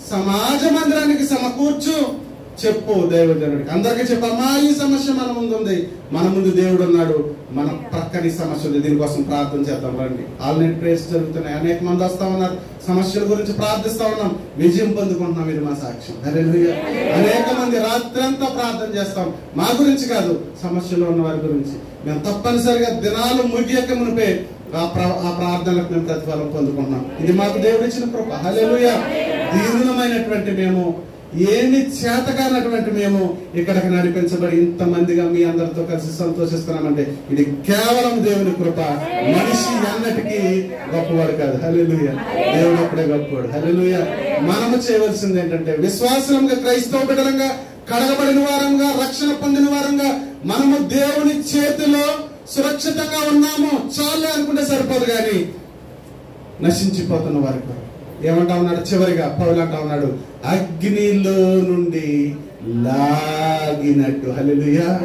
Speaker 1: సమాజ మందిరానికి సమకూర్చు. చెప్పు దైవజనుడికి, అందరికీ చెప్పమ్మా, ఈ సమస్య మన ముందు ఉంది, మన ముందు దేవుడు ఉన్నాడు, మన ప్రక్కని సమస్య ఉంది, దీనికోసం ప్రార్థన చేద్దాం రండి. ఆల్రెడీ ప్రేయర్స్ జరుగుతున్నాయి, అనేక మంది వస్తా ఉన్నారు, సమస్యల గురించి ప్రార్థిస్తా ఉన్నాం, విజయం పొందుకుంటున్నాం. ఇది మా సాక్ష్యం. హల్లెలూయా. అనేక మంది రాత్రంతా ప్రార్థన చేస్తాం, మా గురించి కాదు, సమస్యలో ఉన్న వారి గురించి. మేము తప్పనిసరిగా దినాలు ముగియక మునిపే ఆ ప్రార్థనలకు మేము ప్రతిఫలం పొందుకుంటున్నాం. ఇది మాకు దేవుడు ఇచ్చిన కృప. హల్లెలూయా. దీనులమైనటువంటి మేము ఏమి చేతకానటువంటి మేము ఇక్కడికి నడిపించబడి ఇంతమందిగా మీ అందరితో కలిసి సంతోషిస్తున్నామంటే ఇది కేవలం దేవుని కృప. మనిషి అన్నటికీ గొప్పవాడు కాదు. హల్లెలూయా. దేవుడు అప్పుడే గొప్పవాడు. హల్లెలూయా. మనము చేయవలసింది ఏంటంటే విశ్వాసంగా క్రైస్తవ బిడ్డలంగా కడగబడిన వారంగా రక్షణ పొందిన వారంగా మనము దేవుని చేతిలో సురక్షితంగా ఉన్నాము చాలే అనుకుంటే సరిపోదు. కానీ నశించిపోతున్న వారికి ఏమంటా ఉన్నాడు చివరిగా పౌలు అంటా ఉన్నాడు, అగ్నిలో నుండి లాగినట్టు. హల్లెలూయా.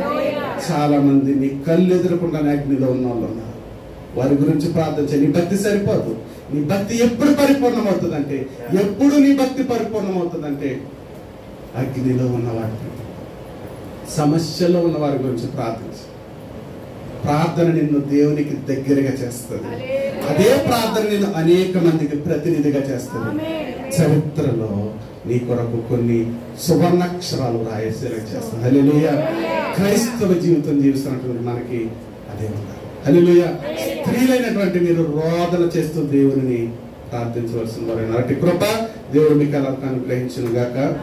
Speaker 1: చాలా మంది నీ కళ్ళు ఎదురకుండానే అగ్నిలో ఉన్న వాళ్ళు ఉన్నారు. వారి గురించి ప్రార్థన చేయి. నీ భక్తి సరిపోదు. నీ భక్తి ఎప్పుడు పరిపూర్ణమవుతుందంటే, ఎప్పుడు నీ భక్తి పరిపూర్ణమవుతుందంటే అగ్నిలో ఉన్నవారి, సమస్యలో ఉన్న వారి గురించి ప్రార్థించు. ప్రార్థన నిన్ను దేవునికి దగ్గరగా చేస్తుంది. అదే ప్రార్థన నిన్ను అనేక మందికి ప్రతినిధిగా చేస్తుంది. చరిత్రలో నీ కొరకు కొన్ని సువర్ణాక్షరాలు రాయేసేలా చేస్తుంది. హల్లెలూయా. క్రైస్తవ జీవితం జీవిస్తున్నటువంటి మనకి అదే ఉండాలి. హల్లెలూయా. స్త్రీలైనటువంటి మీరు రోదన చేస్తూ దేవుని ప్రార్థించవలసిన వారైన అటు కృప దేవుడు మీకు అలా అనుగ్రహించును గాక.